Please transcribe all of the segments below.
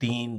3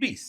20,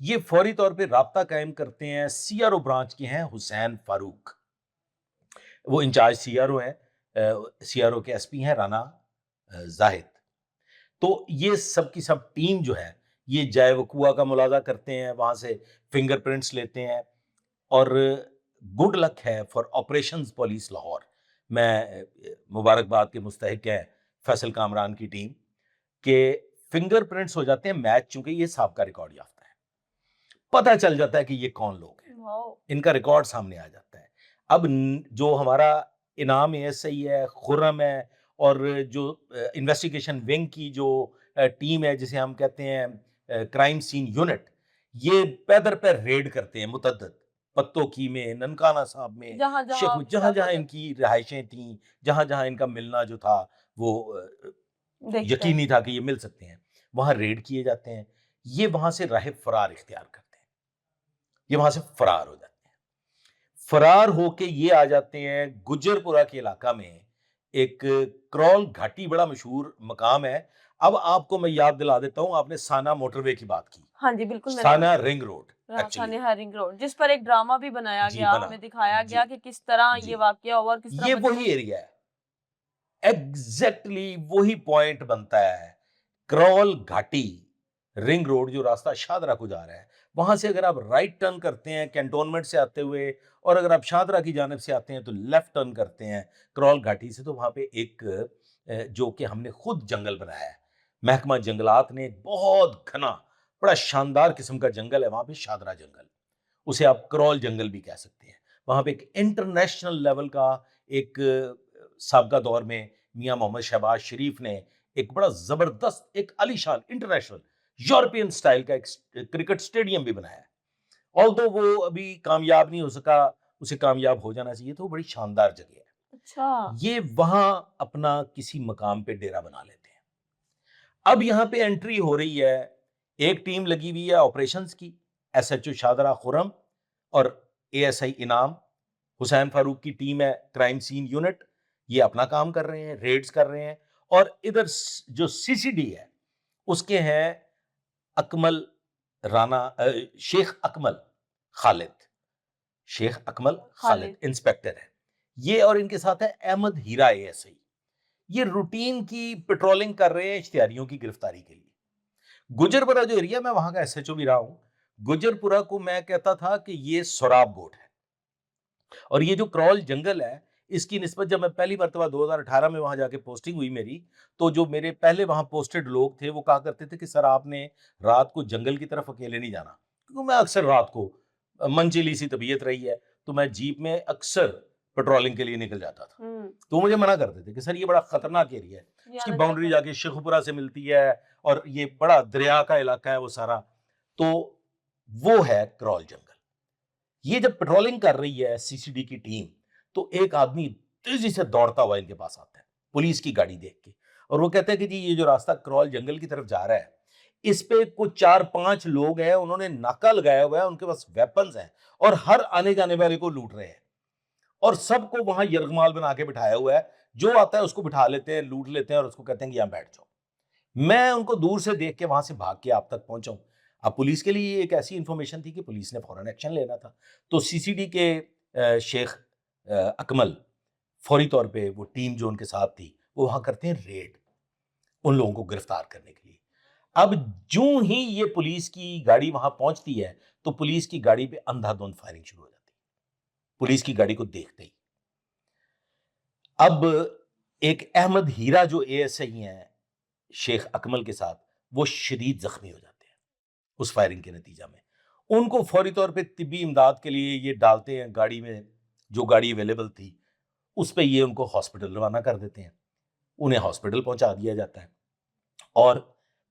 یہ فوری طور پہ رابطہ قائم کرتے ہیں، سی آر او برانچ کے ہیں حسین فاروق، وہ انچارج سی آر او ہیں، سی آر او کے ایس پی ہیں رانا زاہد۔ تو یہ سب کی سب ٹیم جو ہے یہ جائے وقوع کا ملاحظہ کرتے ہیں، وہاں سے فنگر پرنٹس لیتے ہیں، اور گڈ لک ہے فار آپریشنز پولیس لاہور۔ میں مبارکباد کے مستحق ہیں فیصل کامران کی ٹیم کہ فنگر پرنٹس ہو جاتے ہیں میچ، چونکہ یہ سابقہ ریکارڈ یافتہ ہے، پتہ چل جاتا ہے کہ یہ کون لوگ ہیں، ان کا ریکارڈ سامنے آ جاتا ہے۔ اب جو ہمارا انعام ایس آئی ہے، خرم ہے، اور جو انویسٹیگیشن ونگ کی جو ٹیم ہے جسے ہم کہتے ہیں کرائم سین یونٹ، یہ پیدر پہ ریڈ کرتے ہیں متعدد پتو کی میں، ننکانہ صاحب میں، جہاں جہاں ان کی رہائشیں تھیں، جہاں جہاں ان کا ملنا جو تھا وہ یقینی تھا کہ یہ مل سکتے ہیں، وہاں ریڈ کیے جاتے ہیں۔ یہ وہاں سے راہ فرار اختیار کرتے ہیں، یہ وہاں سے فرار ہو جاتے ہیں، فرار ہو کے یہ آ جاتے ہیں گجر پورہ کے علاقہ میں، ایک کرول گھاٹی بڑا مشہور مقام ہے۔ اب آپ کو میں یاد دلا دیتا ہوں، آپ نے سانا موٹر وے کی بات کی، ہاں جی بالکل، سانا رنگ روڈ، سانحہ رنگ روڈ، جس پر ایک ڈرامہ بھی بنایا گیا، ہمیں دکھایا گیا کہ کس طرح یہ واقعہ ہوا اور کس طرح یہ وہی ایریا ہے، ایگزیکٹلی وہی پوائنٹ بنتا ہے۔ کرول گھاٹی رنگ روڈ جو راستہ شاہدرہ کو جا رہا ہے، وہاں سے اگر آپ رائٹ ٹرن کرتے ہیں کینٹونمنٹ سے آتے ہوئے، اور اگر آپ شاہدرہ کی جانب سے آتے ہیں تو لیفٹ ٹرن کرتے ہیں کرول گھاٹی سے، تو وہاں پہ ایک جو کہ ہم نے خود جنگل بنایا ہے، محکمہ جنگلات نے، بہت گھنا بڑا شاندار قسم کا جنگل ہے وہاں پہ، شاہدرہ جنگل، اسے آپ کرول جنگل بھی کہہ سکتے ہیں۔ وہاں پہ ایک انٹرنیشنل لیول کا ایک سابقہ دور میں میاں محمد شہباز شریف نے ایک بڑا زبردست، ایک عالی شان انٹرنیشنل یورپین سٹائل کا ایک کرکٹ سٹیڈیم بھی بنایا ہے، although وہ ابھی کامیاب نہیں ہو سکا، اسے کامیاب ہو جانا چاہیے، تو وہ بڑی شاندار جگہ ہے۔ اچھا، یہ وہاں اپنا کسی مقام پہ ڈیرا بنا لیتے ہیں۔ اب یہاں پہ انٹری ہو رہی ہے، ایک ٹیم لگی ہوئی ہے آپریشنز کی، ایس ایچ او شاہدرہ خرم اور اے ایس آئی انعام، حسین فاروق کی ٹیم ہے کرائم سین یونٹ، یہ اپنا کام کر رہے ہیں، ریڈز کر رہے ہیں، اور ادھر جو سی سی ڈی ہے اس کے ہیں اکمل رانا، شیخ اکمل خالد، شیخ اکمل خالد انسپیکٹر ہے یہ، اور ان کے ساتھ ہے احمد ہیرا اے ایس آئی۔ یہ روٹین کی پیٹرولنگ کر رہے ہیں اشتہاریوں کی گرفتاری کے لیے۔ گجرپورہ جو ایریا، میں وہاں کا ایس ایچ او بھی رہا ہوں، گجرپورہ کو میں کہتا تھا کہ یہ سوراب گوٹ ہے، اور یہ جو کرول جنگل ہے اس کی نسبت جب میں پہلی مرتبہ 2018 میں وہاں جا کے پوسٹنگ ہوئی میری، تو جو میرے پہلے وہاں پوسٹڈ لوگ تھے وہ کہا کرتے تھے کہ سر آپ نے رات کو جنگل کی طرف اکیلے نہیں جانا، کیونکہ میں اکثر رات کو، منچلی سی طبیعت رہی ہے تو میں جیپ میں اکثر پیٹرولنگ کے لیے نکل جاتا تھا، تو مجھے منع کرتے تھے کہ سر یہ بڑا خطرناک ایریا ہے، اس کی باؤنڈری جا کے شیخوپورہ سے ملتی ہے، اور یہ بڑا دریا کا علاقہ ہے وہ سارا، تو وہ ہے کرول جنگل۔ یہ جب پیٹرولنگ کر رہی ہے سی سی ڈی کی ٹیم، تو ایک آدمی تیزی سے دوڑتا ہوا ان کے پاس آتا ہے پولیس کی گاڑی دیکھ کے، اور وہ کہتا ہے کہ جی یہ جو راستہ کرول جنگل کی طرف جا رہا ہے اس پہ کچھ 4-5 لوگ ہیں، انہوں نے ناکا لگایا ہوا ہے، ان کے پاس ویپنز ہیں، اور ہر آنے جانے والے کو لوٹ رہے ہیں، اور سب کو وہاں یرغمال بنا کے بٹھایا ہوا ہے، جو آتا ہے اس کو بٹھا لیتے ہیں، لوٹ لیتے ہیں، اور اس کو کہتے ہیں کہ یہاں بیٹھ جاؤ۔ میں ان کو دور سے دیکھ کے وہاں سے بھاگ کے آپ تک پہنچا ہوں۔ اب پولیس کے لیے ایک ایسی انفارمیشن تھی کہ پولیس نے فوراً ایکشن لینا تھا، تو سی سی ڈی کے شیخ اکمل فوری طور پہ وہ ٹیم جو ان کے ساتھ تھی وہ وہاں کرتے ہیں ریڈ ان لوگوں کو گرفتار کرنے کے لیے۔ اب جو ہی یہ پولیس کی گاڑی وہاں پہنچتی ہے تو پولیس کی گاڑی پہ اندھا دھند فائرنگ شروع ہو جاتی ہے، پولیس کی گاڑی کو دیکھتے ہی۔ اب ایک احمد ہیرا جو اے ایس آئی ہیں شیخ اکمل کے ساتھ، وہ شدید زخمی ہو جاتے ہیں اس فائرنگ کے نتیجہ میں۔ ان کو فوری طور پہ طبی امداد کے لیے یہ ڈالتے ہیں گاڑی میں، جو گاڑی اویلیبل تھی اس پہ یہ ان کو ہاسپٹل روانہ کر دیتے ہیں، انہیں ہاسپٹل پہنچا دیا جاتا ہے، اور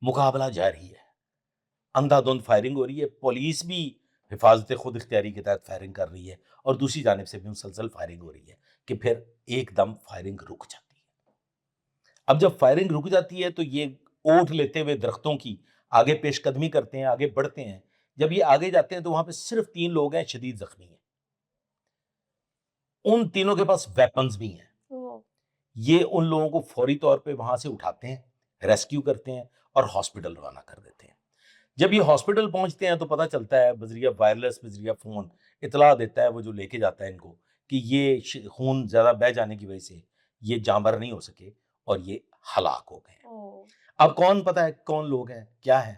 مقابلہ جاری ہے، اندھا دھند فائرنگ ہو رہی ہے، پولیس بھی حفاظت خود اختیاری کے تحت فائرنگ کر رہی ہے، اور دوسری جانب سے بھی مسلسل فائرنگ ہو رہی ہے، کہ پھر ایک دم فائرنگ رک جاتی ہے۔ اب جب فائرنگ رک جاتی ہے تو یہ اوٹ لیتے ہوئے درختوں کی آگے پیش قدمی کرتے ہیں، آگے بڑھتے ہیں۔ جب یہ آگے جاتے ہیں تو وہاں پہ صرف 3 لوگ ہیں شدید زخمی ہیں، ان تینوں کے پاس ویپنز بھی ہیں۔ یہ ان لوگوں کو فوری طور پہ وہاں سے اٹھاتے ہیں، ریسکیو کرتے ہیں، اور ہاسپٹل روانہ کر دیتے ہیں۔ جب یہ ہاسپٹل پہنچتے ہیں تو پتہ چلتا ہے بذریعہ وائرلیس بذریعہ فون اطلاع دیتا ہے وہ جو لے کے جاتا ہے ان کو کہ یہ خون زیادہ بہہ جانے کی وجہ سے یہ جانبر نہیں ہو سکے اور یہ ہلاک ہو گئے. اب کون پتہ ہے کون لوگ ہیں کیا ہے.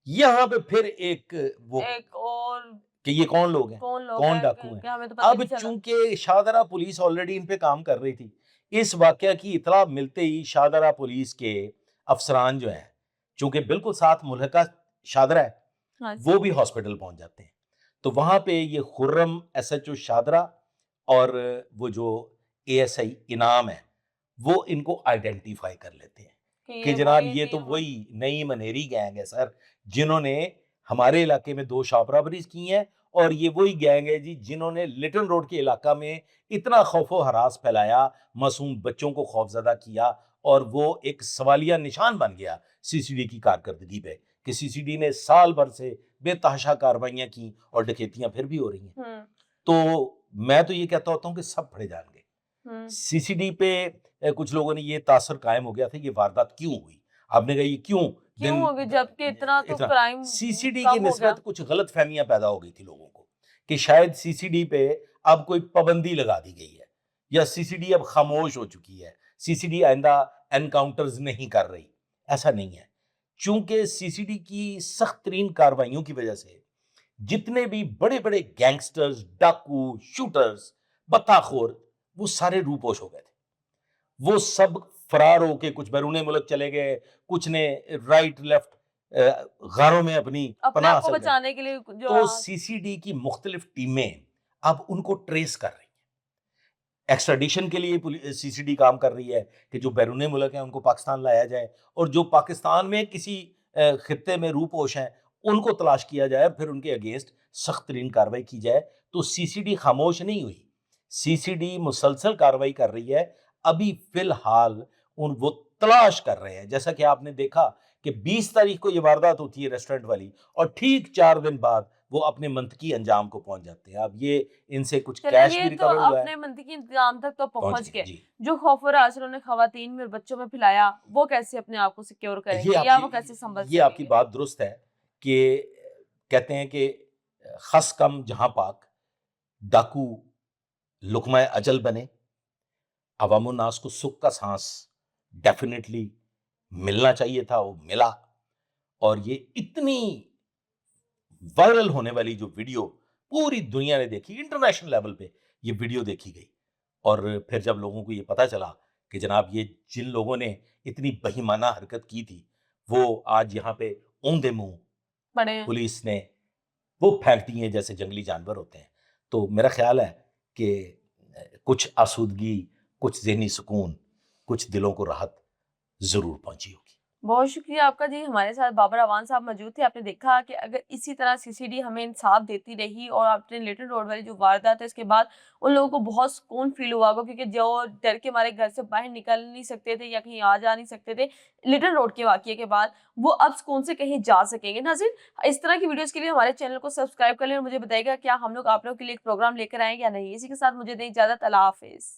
یہاں پہ پھر ایک اور کہ یہ کون لوگ ہیں, کون ڈاکو ہیں. اب چونکہ شاہدرہ پولیس آلریڈی ان پہ کام کر رہی تھی, اس واقعہ کی اطلاع ملتے ہی شاہدرہ پولیس کے افسران جو ہیں چونکہ بالکل ساتھ ملحقہ شاہدرہ ہے وہ بھی ہاسپٹل پہنچ جاتے ہیں. تو وہاں پہ یہ خرم ایس ایچ او شاہدرہ اور وہ جو اے ایس آئی انعام ہے وہ ان کو آئیڈینٹیفائی کر لیتے ہیں کہ جناب یہ تو وہی نئی منیری گینگ ہے سر جنہوں نے ہمارے علاقے میں 2 شاپ رابریز کی ہیں, اور یہ وہی گینگ ہے جی جنہوں نے لٹل روڈ کے علاقہ میں اتنا خوف و ہراس پھیلایا, معصوم بچوں کو خوفزدہ کیا, اور وہ ایک سوالیہ نشان بن گیا سی سی ڈی کی کارکردگی پہ کہ سی سی ڈی نے سال بھر سے بے تحاشا کارروائیاں کی اور ڈکیتیاں پھر بھی ہو رہی ہیں. تو میں تو یہ کہتا ہوتا ہوں کہ سب پڑے جان گے. سی سی ڈی پہ کچھ لوگوں نے یہ تاثر قائم ہو گیا تھا یہ واردات کیوں ہوئی. آپ نے کہا یہ کیوں ہوگی جبکہ اتنا تو کرائم سی سی ڈی کی نسبت کچھ غلط فہمیاں پیدا ہو گئی تھی لوگوں کو کہ شاید سی سی ڈی پہ اب کوئی پابندی لگا دی گئی ہے یا سی سی ڈی اب خاموش ہو چکی ہے, سی سی ڈی آئندہ انکاؤنٹرز نہیں کر رہی. ایسا نہیں ہے, چونکہ سی سی ڈی کی سخت ترین کارروائیوں کی وجہ سے جتنے بھی بڑے بڑے گینگسٹرز, ڈاکو, شوٹرز, بطاخور وہ سارے روپوش ہو گئے تھے. وہ سب فرار ہو کے کچھ بیرون ملک چلے گئے, کچھ نے رائٹ لیفٹ غاروں میں اپنی پناہ کو بچانے کے لیے. تو سی سی ڈی کی مختلف ٹیمیں اب ان کو ٹریس کر رہی ہیں. ایکسٹریڈیشن کے لیے سی سی ڈی کام کر رہی ہے کہ جو بیرون ملک ہیں ان کو پاکستان لایا جائے, اور جو پاکستان میں کسی خطے میں روپوش ہیں ان کو تلاش کیا جائے اور پھر ان کے اگینسٹ سخت ترین کارروائی کی جائے. تو سی سی ڈی خاموش نہیں ہوئی, سی سی ڈی مسلسل کارروائی کر رہی ہے. ابھی فی الحال وہ تلاش کر رہے ہیں, جیسا کہ آپ نے دیکھا کہ 20 تاریخ کو یہ واردات ہوتی ہے ریسٹورنٹ والی, اور ٹھیک 4 دن بعد وہ اپنے منطقی انجام کو پہنچ جاتے ہیں. اب یہ ان سے کچھ کیش بھی ریکور ہوا ہے, اپنے منطقی انجام تک تو پہنچ گئے. جو خوف و رعب انہوں نے خواتین میں بچوں میں پھیلایا وہ کیسے اپنے آپ کو سیکیور کریں گے یا وہ کیسے سنبھل سکیں گے؟ یہ آپ کی بات درست ہے کہ کہتے ہیں کہ خس کم جہاں پاک ڈاکو لقمہ اجل بنے. عوام الناس کو سکھ کا سانس ڈیفینیٹلی ملنا چاہیے تھا, وہ ملا. اور یہ اتنی وائرل ہونے والی جو ویڈیو پوری دنیا نے دیکھی, انٹرنیشنل لیول پہ یہ ویڈیو دیکھی گئی, اور پھر جب لوگوں کو یہ پتا چلا کہ جناب یہ جن لوگوں نے اتنی بہیمانہ حرکت کی تھی وہ آج یہاں پہ اوندے منہ پولیس نے وہ پھینک دی ہیں جیسے جنگلی جانور ہوتے ہیں. تو میرا خیال ہے کہ کچھ آسودگی, کچھ ذہنی سکون, کچھ دلوں کو راحت ضرور پہنچی ہوگی. بہت شکریہ آپ کا جی. ہمارے ساتھ بابر اعوان صاحب موجود تھے. آپ نے دیکھا کہ اگر اسی طرح سی سی ڈی ہمیں انصاف دیتی رہی اور اپنے لٹل روڈ والی جو واردات ہے اس کے بعد ان لوگوں کو بہت سکون فیل ہوا ہوگا, کیونکہ جو ڈر کے ہمارے گھر سے باہر نکل نہیں سکتے تھے یا کہیں آ جا نہیں سکتے تھے لٹل روڈ کے واقعے کے بعد, وہ اب سکون سے کہیں جا سکیں گے. ناظرین, اس طرح کی ویڈیوز کے لیے ہمارے چینل کو سبسکرائب کر لیں اور مجھے بتائیے گا کیا ہم لوگ آپ لوگوں کے لیے ایک پروگرام لے کر آئیں یا نہیں. اسی کے ساتھ مجھے دیں اجازت. اللہ حافظ.